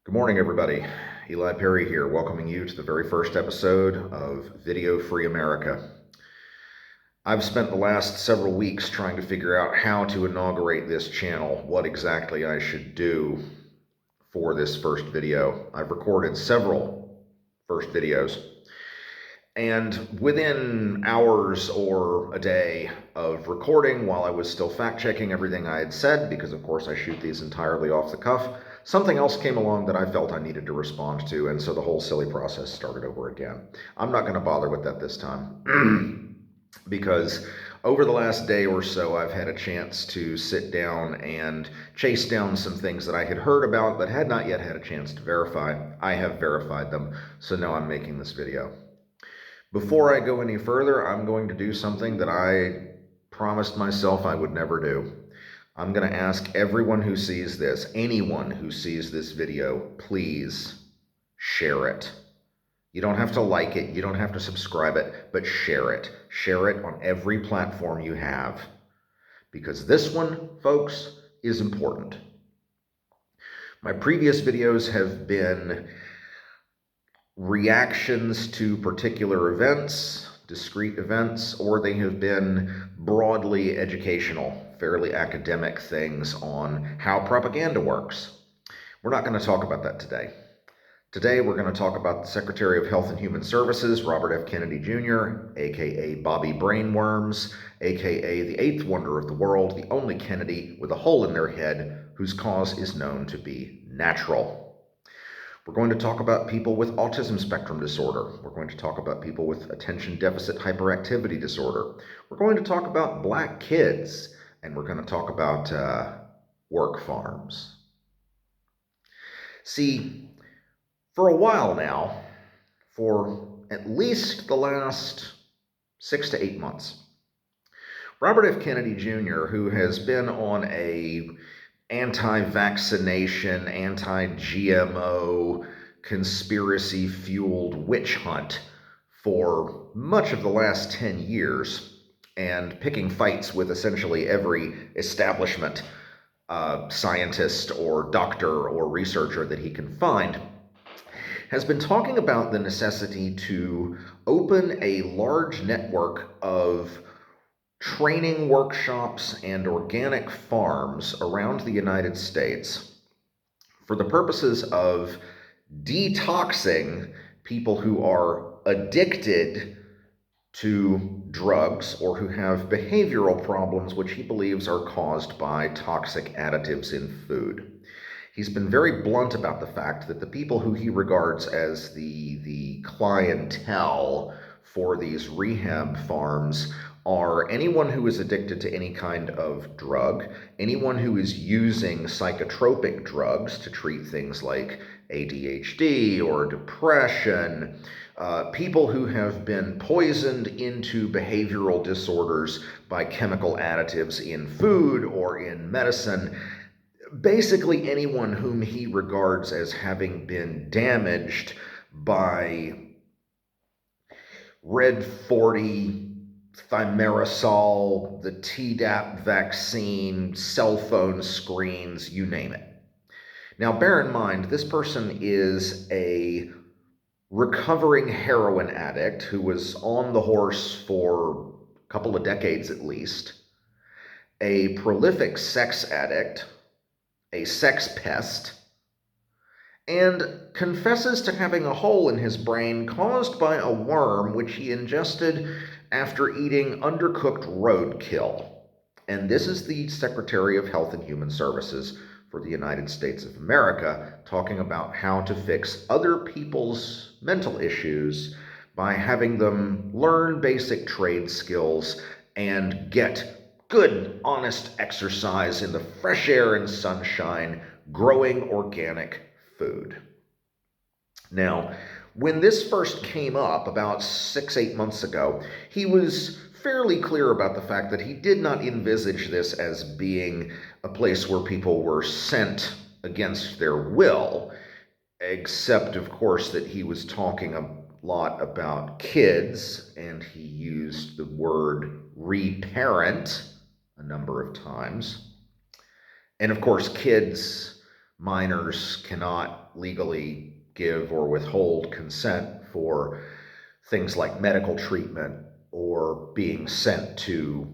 Good morning, everybody. Eli Perry here, welcoming you to the very first episode of Video Free America. I've spent the last several weeks trying to figure out how to inaugurate this channel, what exactly I should do for this first video. I've recorded several first videos, and within hours or a day of recording, while I was still fact-checking everything I had said, because of course I shoot these entirely off the cuff, something else came along that I felt I needed to respond to, and so the whole silly process started over again. I'm not going to bother with that this time, because over the last day or so, I've had a chance to sit down and chase down some things that I had heard about but had not yet had a chance to verify. I have verified them, so now I'm making this video. Before I go any further, I'm going to do something that I promised myself I would never do. I'm going to ask everyone who sees this, anyone who sees this video, please share it. You don't have to like it, you don't have to subscribe it, but share it. Share it on every platform you have. Because this one, folks, is important. My previous videos have been reactions to particular events, discrete events, or they have been broadly educational, fairly academic things on how propaganda works. We're not going to talk about that today. Today we're going to talk about the Secretary of Health and Human Services, Robert F. Kennedy Jr., aka Bobby Brainworms, aka the eighth wonder of the world, the only Kennedy with a hole in their head whose cause is known to be natural. We're going to talk about people with autism spectrum disorder. We're going to talk about people with attention deficit hyperactivity disorder. We're going to talk about black kids, and we're going to talk about work farms. See, for a while now, for at least the last 6 to 8 months, Robert F. Kennedy Jr., who has been on a anti-vaccination, anti-GMO, conspiracy-fueled witch hunt for much of the last 10 years, and picking fights with essentially every establishment scientist or doctor or researcher that he can find, has been talking about the necessity to open a large network of training workshops and organic farms around the United States for the purposes of detoxing people who are addicted to drugs or who have behavioral problems which he believes are caused by toxic additives in food. He's been very blunt about the fact that the people who he regards as the clientele for these rehab farms are anyone who is addicted to any kind of drug, anyone who is using psychotropic drugs to treat things like ADHD or depression, people who have been poisoned into behavioral disorders by chemical additives in food or in medicine. Basically anyone whom he regards as having been damaged by Red 40, thimerosal, the Tdap vaccine, cell phone screens, you name it. Now, bear in mind, this person is a recovering heroin addict who was on the horse for a couple of decades at least, a prolific sex addict, a sex pest, and confesses to having a hole in his brain caused by a worm which he ingested after eating undercooked roadkill. And this is the Secretary of Health and Human Services for the United States of America talking about how to fix other people's mental issues by having them learn basic trade skills and get good, honest exercise in the fresh air and sunshine, growing organic food. Now, when this first came up about 6-8 months ago, he was fairly clear about the fact that he did not envisage this as being a place where people were sent against their will, except, of course, that he was talking a lot about kids, and he used the word reparent a number of times. And of course, kids minors cannot legally give or withhold consent for things like medical treatment or being sent to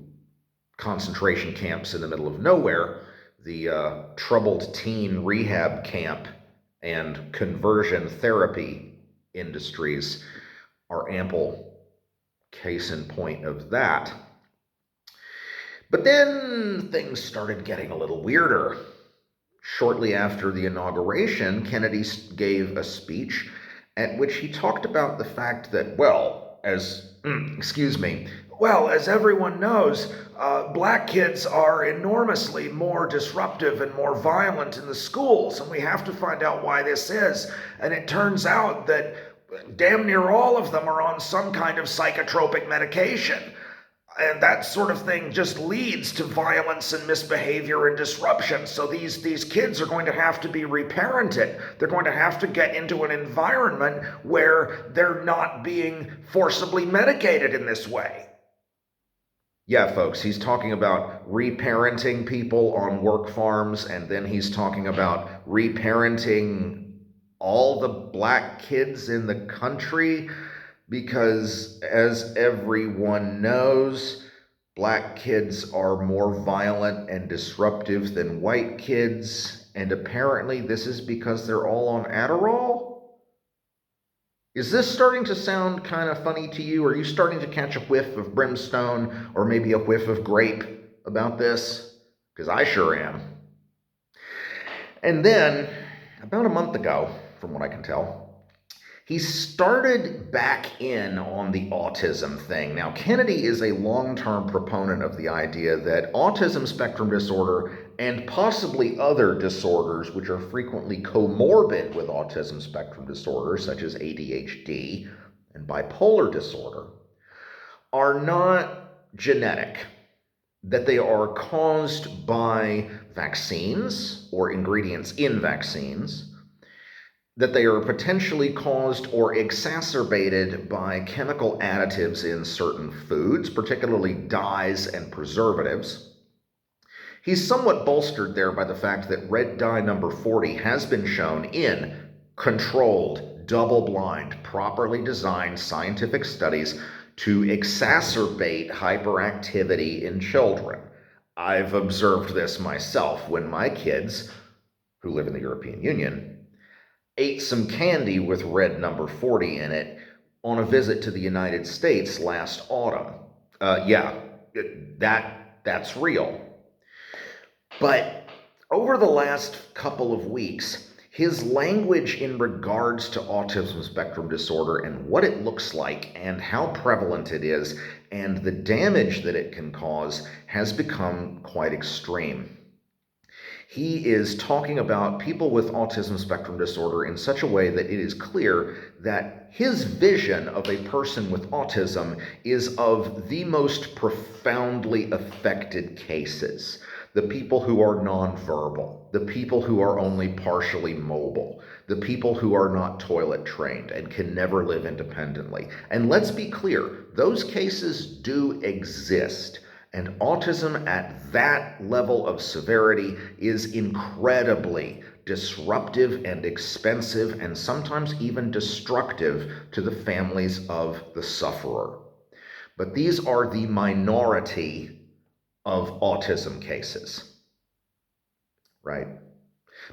concentration camps in the middle of nowhere. The troubled teen rehab camp and conversion therapy industries are ample case in point of that. But then things started getting a little weirder. Shortly after the inauguration, Kennedy gave a speech at which he talked about the fact that, as everyone knows, black kids are enormously more disruptive and more violent in the schools, and we have to find out why this is. And it turns out that damn near all of them are on some kind of psychotropic medication. And that sort of thing just leads to violence and misbehavior and disruption. So these kids are going to have to be reparented. They're going to have to get into an environment where they're not being forcibly medicated in this way. Yeah, folks, he's talking about reparenting people on work farms, and then he's talking about reparenting all the black kids in the country. Because, as everyone knows, black kids are more violent and disruptive than white kids, and apparently this is because they're all on Adderall? Is this starting to sound kind of funny to you? Are you starting to catch a whiff of brimstone or maybe a whiff of grape about this? Because I sure am. And then, about a month ago, from what I can tell, he started back in on the autism thing. Now, Kennedy is a long-term proponent of the idea that autism spectrum disorder and possibly other disorders which are frequently comorbid with autism spectrum disorder, such as ADHD and bipolar disorder, are not genetic, that they are caused by vaccines or ingredients in vaccines, that they are potentially caused or exacerbated by chemical additives in certain foods, particularly dyes and preservatives. He's somewhat bolstered there by the fact that red dye number 40 has been shown in controlled, double-blind, properly designed scientific studies to exacerbate hyperactivity in children. I've observed this myself when my kids, who live in the European Union, ate some candy with red number 40 in it on a visit to the United States last autumn. That's real. But over the last couple of weeks, his language in regards to autism spectrum disorder and what it looks like and how prevalent it is and the damage that it can cause has become quite extreme. He is talking about people with autism spectrum disorder in such a way that it is clear that his vision of a person with autism is of the most profoundly affected cases. The people who are nonverbal, the people who are only partially mobile, the people who are not toilet trained and can never live independently. And let's be clear, those cases do exist. And autism at that level of severity is incredibly disruptive and expensive and sometimes even destructive to the families of the sufferer. But these are the minority of autism cases, right?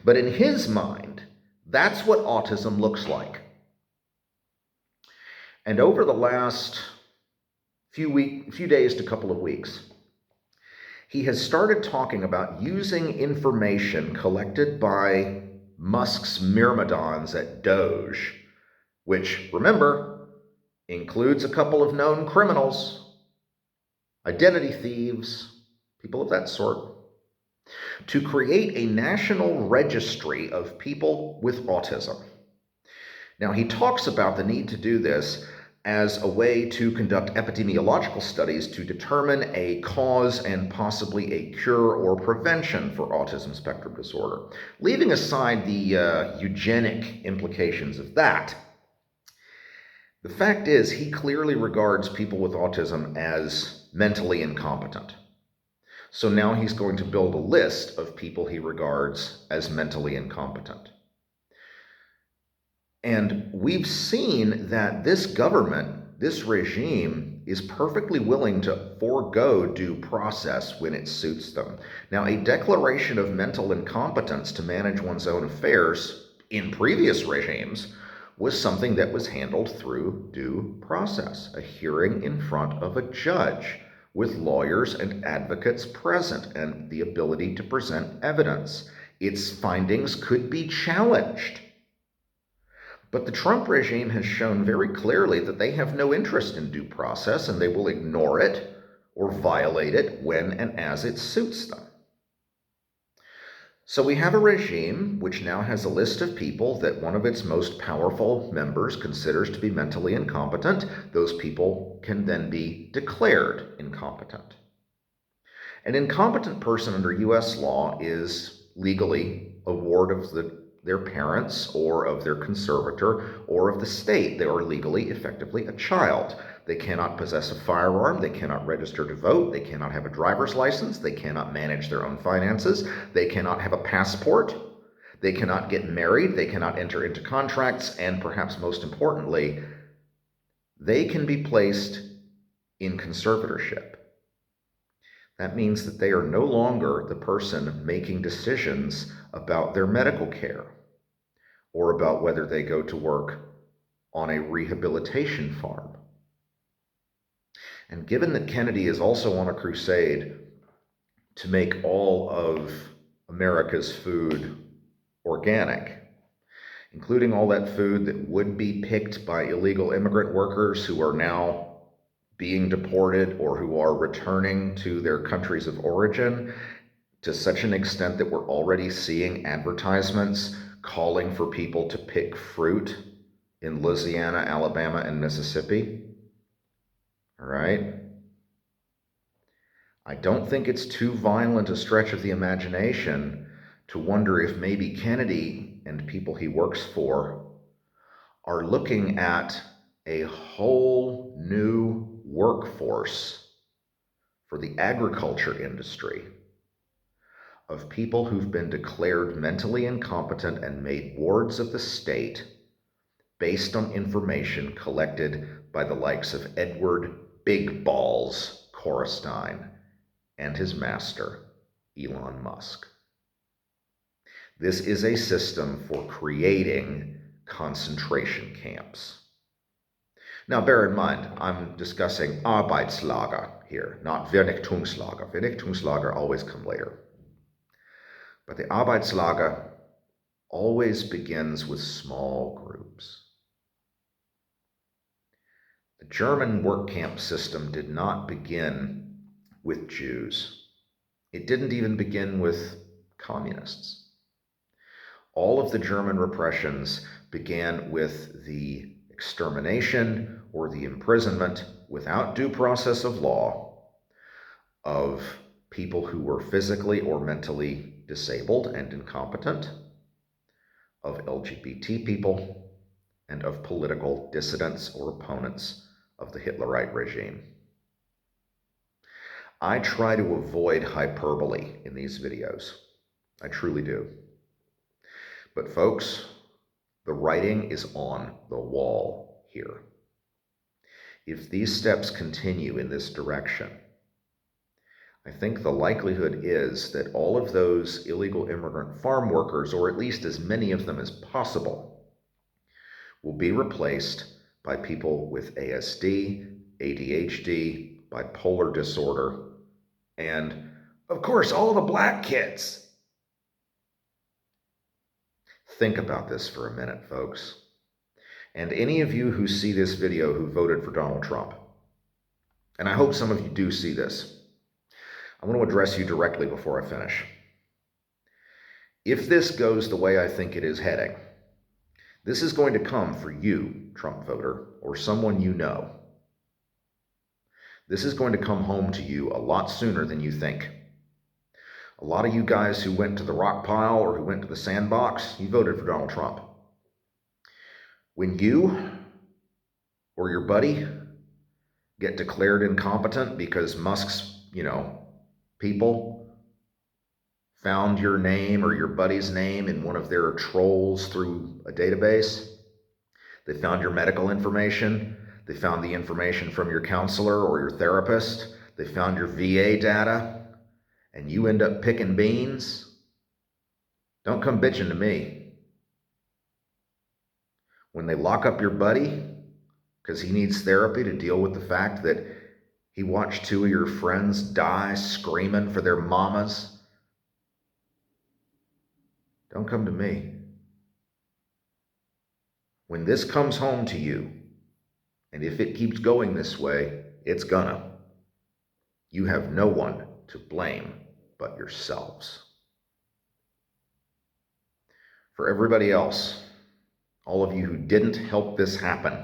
But in his mind, that's what autism looks like. And over the last few days to couple of weeks, he has started talking about using information collected by Musk's myrmidons at Doge, which, remember, includes a couple of known criminals, identity thieves, people of that sort, to create a national registry of people with autism. Now, he talks about the need to do this as a way to conduct epidemiological studies to determine a cause and possibly a cure or prevention for autism spectrum disorder. Leaving aside the eugenic implications of that, the fact is he clearly regards people with autism as mentally incompetent. So now he's going to build a list of people he regards as mentally incompetent. And we've seen that this government, this regime, is perfectly willing to forego due process when it suits them. Now, a declaration of mental incompetence to manage one's own affairs in previous regimes was something that was handled through due process, a hearing in front of a judge with lawyers and advocates present and the ability to present evidence. Its findings could be challenged. But the Trump regime has shown very clearly that they have no interest in due process and they will ignore it or violate it when and as it suits them. So we have a regime which now has a list of people that one of its most powerful members considers to be mentally incompetent. Those people can then be declared incompetent. An incompetent person under U.S. law is legally a ward of their parents or of their conservator or of the state. They are legally, effectively, a child. They cannot possess a firearm. They cannot register to vote. They cannot have a driver's license. They cannot manage their own finances. They cannot have a passport. They cannot get married. They cannot enter into contracts. And perhaps most importantly, they can be placed in conservatorship. That means that they are no longer the person making decisions about their medical care or about whether they go to work on a rehabilitation farm. And given that Kennedy is also on a crusade to make all of America's food organic, including all that food that would be picked by illegal immigrant workers who are now being deported or who are returning to their countries of origin, to such an extent that we're already seeing advertisements calling for people to pick fruit in Louisiana, Alabama, and Mississippi. All right? I don't think it's too violent a stretch of the imagination to wonder if maybe Kennedy and people he works for are looking at a whole new workforce for the agriculture industry of people who've been declared mentally incompetent and made wards of the state based on information collected by the likes of Edward Big Balls Korestein and his master, Elon Musk. This is a system for creating concentration camps. Now, bear in mind, I'm discussing Arbeitslager here, not Vernichtungslager. Vernichtungslager always come later. But the Arbeitslager always begins with small groups. The German work camp system did not begin with Jews. It didn't even begin with communists. All of the German repressions began with the extermination or the imprisonment without due process of law of people who were physically or mentally disabled and incompetent, of LGBT people, and of political dissidents or opponents of the Hitlerite regime. I try to avoid hyperbole in these videos. I truly do. But folks, the writing is on the wall here. If these steps continue in this direction, I think the likelihood is that all of those illegal immigrant farm workers, or at least as many of them as possible, will be replaced by people with ASD, ADHD, bipolar disorder, and, of course, all the black kids. Think about this for a minute, folks. And any of you who see this video who voted for Donald Trump, and I hope some of you do see this, I want to address you directly before I finish. If this goes the way I think it is heading, this is going to come for you, Trump voter, or someone you know. This is going to come home to you a lot sooner than you think. A lot of you guys who went to the rock pile or who went to the sandbox, you voted for Donald Trump. When you or your buddy get declared incompetent because Musk's, people found your name or your buddy's name in one of their trolls through a database. They found your medical information. They found the information from your counselor or your therapist. They found your VA data, and you end up picking beans. Don't come bitching to me. When they lock up your buddy because he needs therapy to deal with the fact that he watched two of your friends die screaming for their mamas, don't come to me. When this comes home to you, and if it keeps going this way, it's gonna, you have no one to blame but yourselves. For everybody else, all of you who didn't help this happen,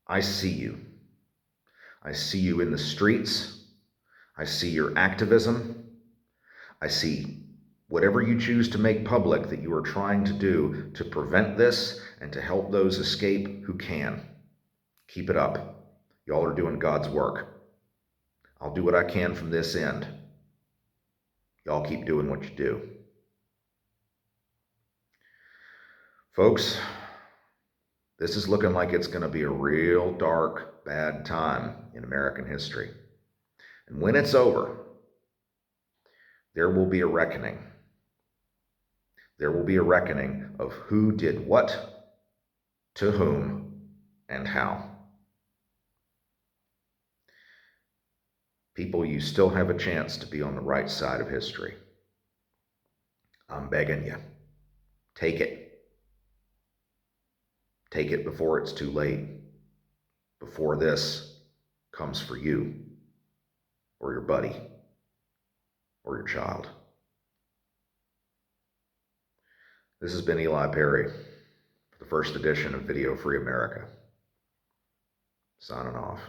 I see you. I see you in the streets. I see your activism. I see whatever you choose to make public that you are trying to do to prevent this and to help those escape who can. Keep it up. Y'all are doing God's work. I'll do what I can from this end. Y'all keep doing what you do. Folks, this is looking like it's going to be a real dark, bad time in American history. And when it's over, there will be a reckoning. There will be a reckoning of who did what, to whom, and how. People, you still have a chance to be on the right side of history. I'm begging you. Take it. Take it before it's too late. Before this comes for you, or your buddy, or your child. This has been Eli Perry for the first edition of Video Free America. Signing off.